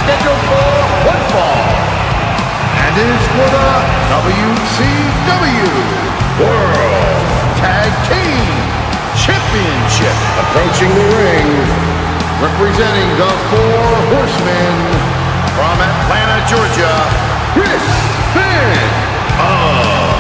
scheduled for one fall, and is for the WCW World Tag Team Championship. Approaching the ring, representing the Four Horsemen from Atlanta, Georgia, Chris Benoit.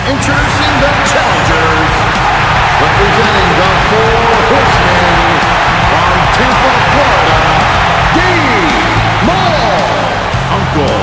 Introducing the challengers, representing the Four Horsemen from Tampa, Florida, Dean Malenko.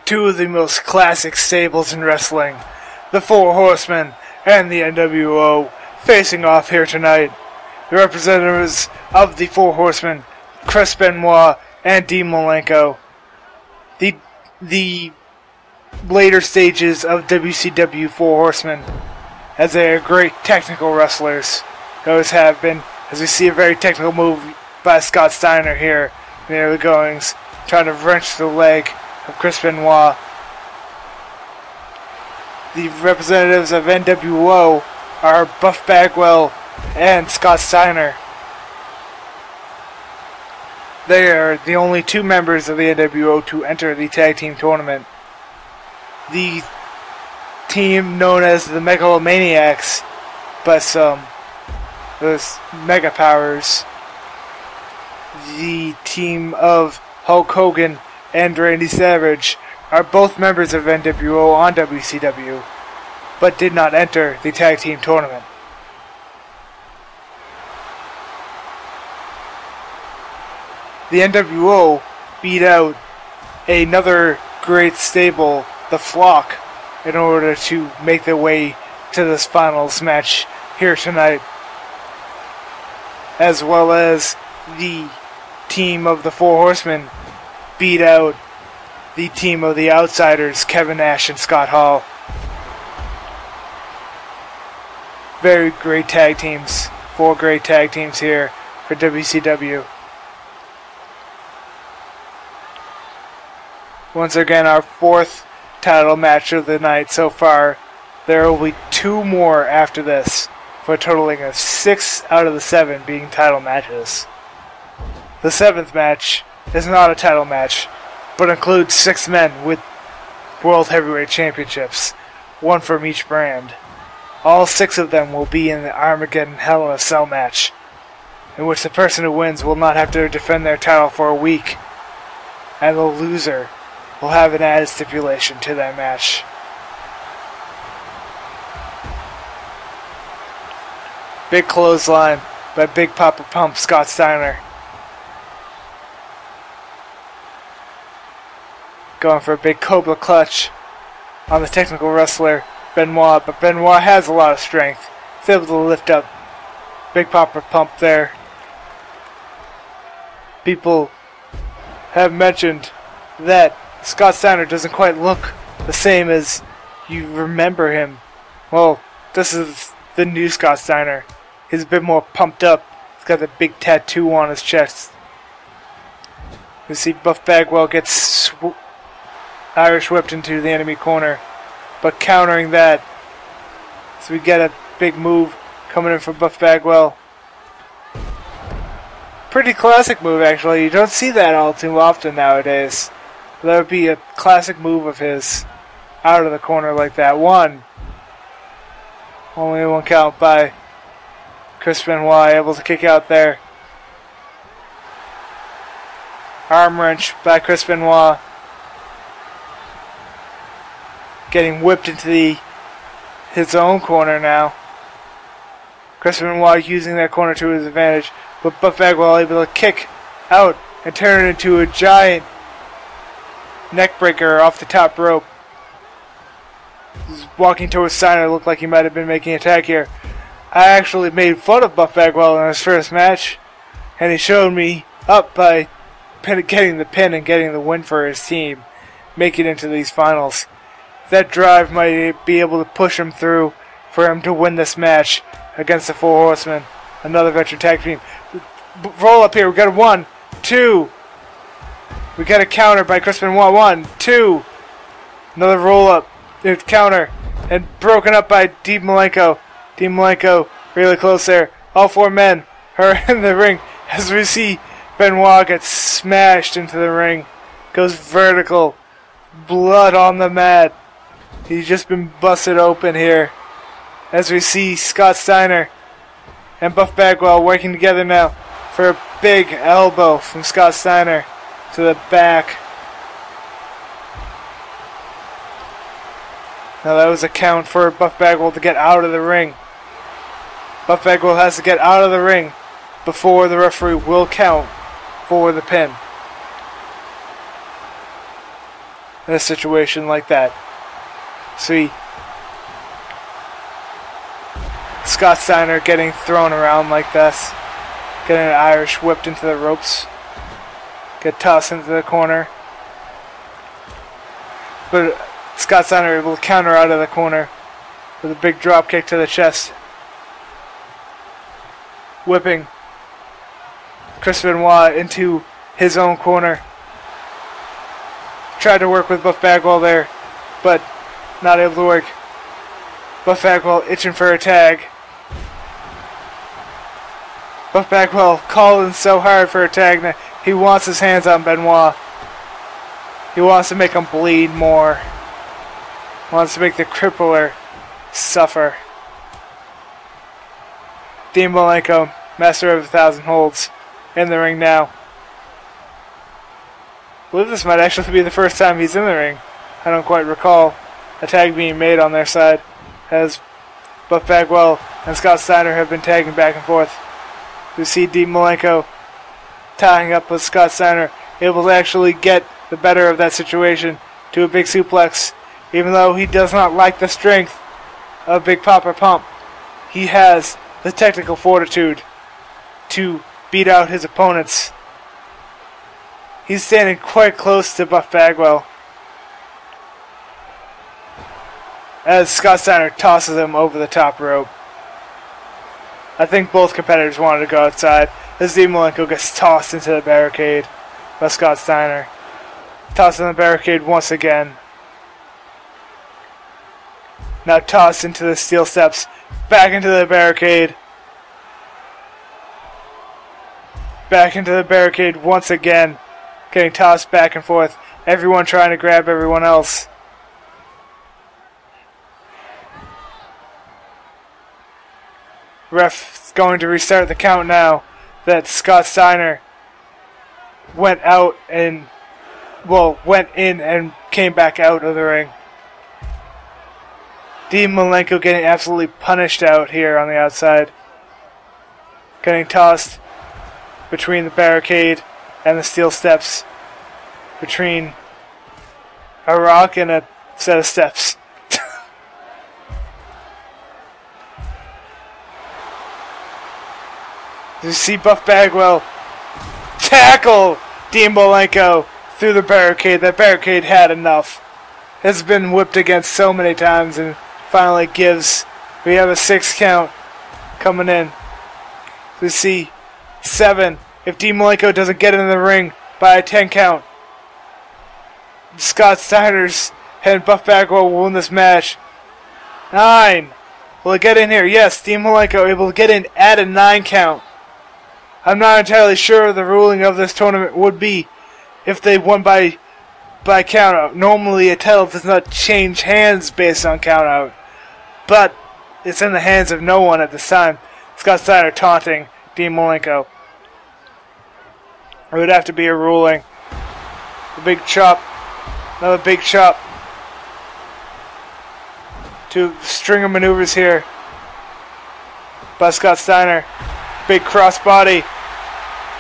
Two of the most classic stables in wrestling, the Four Horsemen and the NWO, facing off here tonight. The representatives of the Four Horsemen, Chris Benoit and Dean Malenko. The later stages of WCW Four Horsemen, as they are great technical wrestlers. They always have been, as we see a very technical move by Scott Steiner here in the early goings, trying to wrench the leg of Chris Benoit. The representatives of NWO are Buff Bagwell and Scott Steiner. They are the only two members of the NWO to enter the tag team tournament. The team known as the Megalomaniacs, by some, those Mega Powers. The team of Hulk Hogan and Randy Savage are both members of NWO on WCW, but did not enter the tag team tournament. The NWO beat out another great stable, the Flock, in order to make their way to this finals match here tonight, as well as the team of the Four Horsemen beat out the team of the Outsiders, Kevin Nash and Scott Hall. Very great tag teams. 4 great tag teams here for WCW. Once again, our 4th title match of the night so far. There will be 2 more after this, for a totaling of 6 out of the 7 being title matches. The 7th match is not a title match, but includes 6 men with World Heavyweight Championships, 1 from each brand. All 6 of them will be in the Armageddon Hell in a Cell match, in which the person who wins will not have to defend their title for a week, and the loser will have an added stipulation to that match. Big clothesline by Big Papa Pump Scott Steiner. Going for a big Cobra clutch on the technical wrestler Benoit, but Benoit has a lot of strength. He's able to lift up Big Papa Pump there. People have mentioned that Scott Steiner doesn't quite look the same as you remember him. Well, this is the new Scott Steiner. He's a bit more pumped up. He's got the big tattoo on his chest. You see Buff Bagwell gets Irish whipped into the enemy corner, but countering that, so we get a big move coming in from Buff Bagwell. Pretty classic move, actually. You don't see that all too often nowadays. That would be a classic move of his, out of the corner like that. Only 1 count by Chris Benoit, able to kick out there. Arm wrench by Chris Benoit. Getting whipped into his own corner now. Chris Benoit using that corner to his advantage, but Buff Bagwell able to kick out and turn it into a giant neckbreaker off the top rope. He's walking towards Steiner, looked like he might have been making a tag here. I actually made fun of Buff Bagwell in his first match, and he showed me up by getting the pin and getting the win for his team, making it into these finals. That drive might be able to push him through for him to win this match against the Four Horsemen, another veteran tag team. Roll up here, we got a 1, 2. We got a counter by Chris Benoit, 1, 2. Another roll up, counter, and broken up by Dean Malenko. Dean Malenko really close there. All 4 men are in the ring as we see Benoit get smashed into the ring. Goes vertical. Blood on the mat. He's just been busted open here. As we see Scott Steiner and Buff Bagwell working together now for a big elbow from Scott Steiner to the back. Now that was a count for Buff Bagwell to get out of the ring. Buff Bagwell has to get out of the ring before the referee will count for the pin. In a situation like that. See Scott Steiner getting thrown around like this. Getting an Irish whipped into the ropes. Get tossed into the corner. But Scott Steiner able to counter out of the corner with a big drop kick to the chest. Whipping Chris Benoit into his own corner. Tried to work with Buff Bagwell there, but not able to work. Buff Bagwell itching for a tag. Buff Bagwell calling so hard for a tag that he wants his hands on Benoit. He wants to make him bleed more. Wants to make the crippler suffer. Dean Malenko, master of 1,000 holds, in the ring now. I believe this might actually be the first time he's in the ring. I don't quite recall a tag being made on their side, as Buff Bagwell and Scott Steiner have been tagging back and forth. We see Dean Malenko tying up with Scott Steiner, able to actually get the better of that situation to a big suplex. Even though he does not like the strength of Big Papa Pump, he has the technical fortitude to beat out his opponents. He's standing quite close to Buff Bagwell as Scott Steiner tosses him over the top rope. I think both competitors wanted to go outside as Dean Malenko gets tossed into the barricade by Scott Steiner. Tossing the barricade once again. Now tossed into the steel steps. Back into the barricade. Back into the barricade once again. Getting tossed back and forth. Everyone trying to grab everyone else. Ref's going to restart the count now that Scott Steiner went in and came back out of the ring. Dean Malenko getting absolutely punished out here on the outside. Getting tossed between the barricade and the steel steps. Between a rock and a set of steps. You see Buff Bagwell tackle Dean Malenko through the barricade. That barricade had enough. It's been whipped against so many times and finally gives. We have a 6 count coming in. We see 7. If Dean Malenko doesn't get in the ring by a 10 count, Scott Steiner's and Buff Bagwell will win this match. 9. Will it get in here? Yes, Dean Malenko able to get in at a 9 count. I'm not entirely sure the ruling of this tournament would be if they won by countout. Normally a title does not change hands based on countout, but it's in the hands of no one at this time. Scott Steiner taunting Dean Malenko. It would have to be a ruling. A big chop. Another big chop. 2 string of maneuvers here by Scott Steiner. Big crossbody.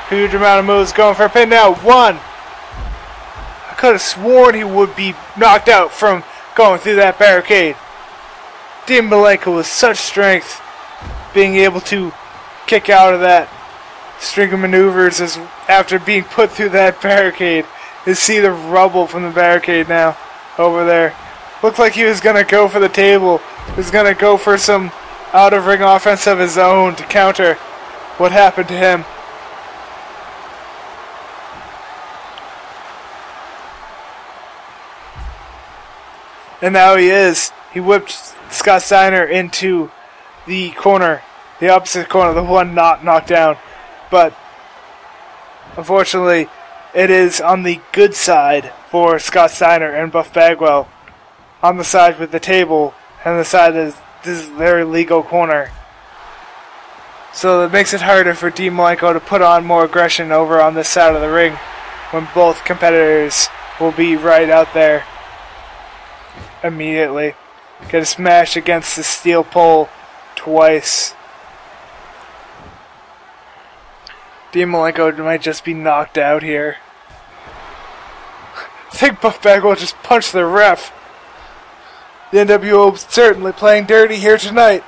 Huge amount of moves going for a pin now. 1. I could have sworn he would be knocked out from going through that barricade. Dean Malenko with such strength, being able to kick out of that string of maneuvers as after being put through that barricade. You see the rubble from the barricade now over there. Looked like he was going to go for the table. He was going to go for some out-of-ring offense of his own to counter what happened to him. And now he is. He whipped Scott Steiner into the corner, the opposite corner, the one not knocked down. But unfortunately, it is on the good side for Scott Steiner and Buff Bagwell. On the side with the table, and the side is this is their legal corner. So it makes it harder for Dean Malenko to put on more aggression over on this side of the ring when both competitors will be right out there immediately. Get smashed against the steel pole twice. Dean Malenko might just be knocked out here. I think Buff Bagwell just punched the ref. The NWO certainly playing dirty here tonight.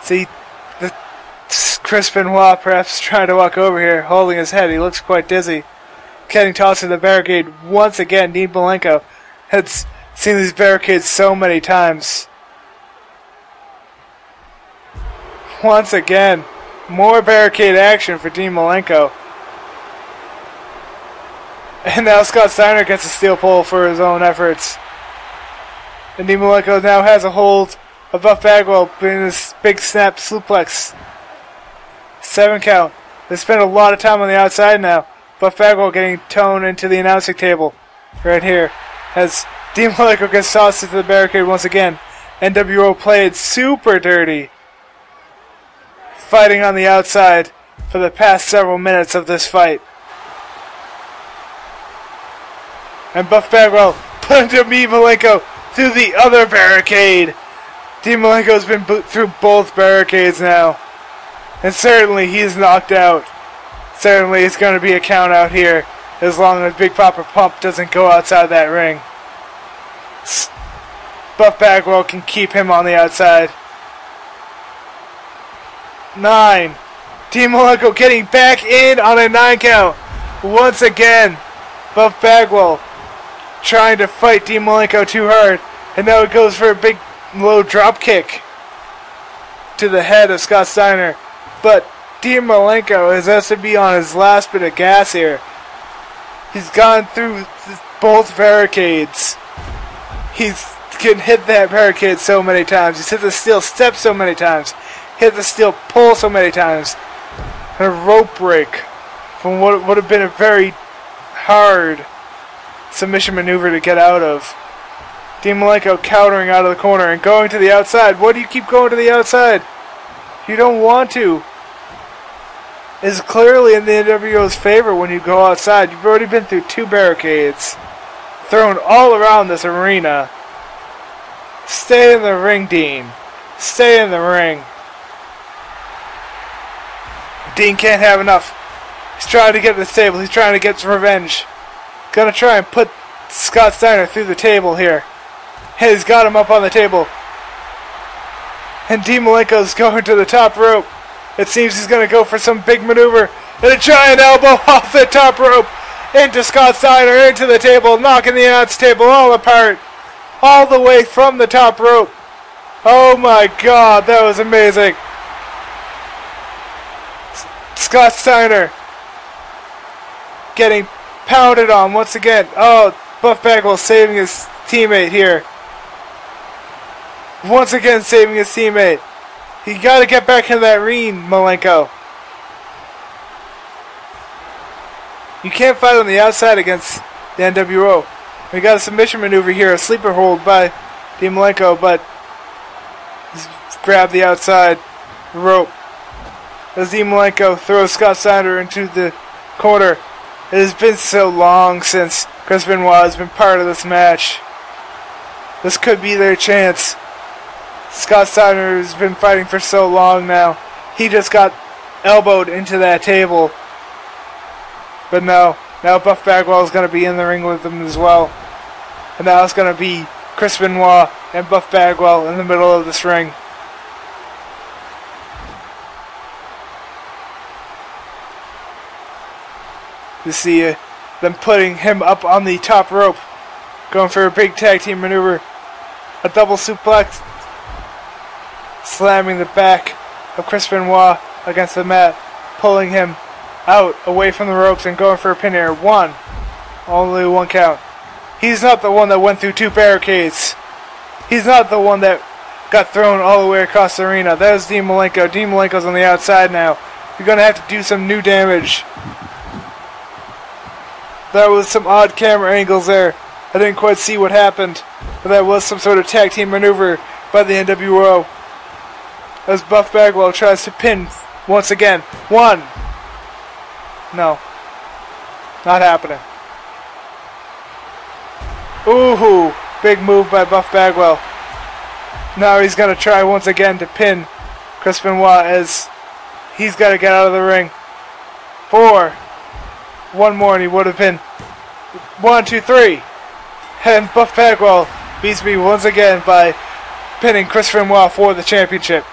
See, Chris Benoit perhaps trying to walk over here, holding his head. He looks quite dizzy. Getting tossed to the barricade once again. Dean Malenko has seen these barricades so many times. Once again, more barricade action for Dean Malenko. And now Scott Steiner gets a steel pole for his own efforts. And Dean Malenko now has a hold of Buff Bagwell in this big snap suplex. 7 count. They spend a lot of time on the outside now. Buff Bagwell getting toned into the announcing table right here as Dean Malenko gets tossed into the barricade once again. NWO played super dirty, fighting on the outside for the past several minutes of this fight. And Buff Bagwell put into Dean Malenko through the other barricade. Dean Malenko's been through both barricades now. And certainly he's knocked out. Certainly it's going to be a count out here as long as Big Papa Pump doesn't go outside that ring. Buff Bagwell can keep him on the outside. 9. Dean Malenko getting back in on a 9 count. Once again, Buff Bagwell trying to fight Dean Malenko too hard. And now it goes for a big low drop kick to the head of Scott Steiner. But Dean Malenko has to be on his last bit of gas here. He's gone through both barricades. He's can hit that barricade so many times. He's hit the steel step so many times. Hit the steel pole so many times. And a rope break from what would have been a very hard submission maneuver to get out of. Dean Malenko countering out of the corner and going to the outside. Why do you keep going to the outside? You don't want to. It's clearly in the NWO's favor when you go outside. You've already been through 2 barricades, thrown all around this arena. Stay in the ring, Dean. Stay in the ring. Dean can't have enough. He's trying to get to the table. He's trying to get revenge. Gonna try and put Scott Steiner through the table here. And he's got him up on the table. And Dean Malenko's going to the top rope. It seems he's going to go for some big maneuver. And a giant elbow off the top rope. Into Scott Steiner, into the table, knocking the announce table all apart. All the way from the top rope. Oh my God, that was amazing. Scott Steiner getting pounded on once again. Oh, Buff Bagwell saving his teammate here. Once again saving his teammate. You got to get back in that ring, Malenko. You can't fight on the outside against the NWO. We got a submission maneuver here, a sleeper hold by Dean Malenko, but he's grabbed the outside rope as Dean Malenko throws Scott Steiner into the corner. It has been so long since Chris Benoit has been part of this match. This could be their chance. Scott Steiner has been fighting for so long now. He just got elbowed into that table. But no, now Buff Bagwell is going to be in the ring with them as well. And now it's going to be Chris Benoit and Buff Bagwell in the middle of this ring. You see them putting him up on the top rope. Going for a big tag team maneuver. A double suplex. Slamming the back of Chris Benoit against the mat. Pulling him out away from the ropes and going for a pin here. 1. Only 1 count. He's not the one that went through 2 barricades. He's not the one that got thrown all the way across the arena. That was Dean Malenko. Dean Malenko's on the outside now. You're going to have to do some new damage. There was some odd camera angles there. I didn't quite see what happened. But that was some sort of tag team maneuver by the NWO. As Buff Bagwell tries to pin once again. 1. No. Not happening. Ooh, big move by Buff Bagwell. Now he's going to try once again to pin Chris Benoit as he's got to get out of the ring. 4. 1 more and he would have been 1, 2, 3. And Buff Bagwell beats me once again by pinning Chris Benoit for the championship.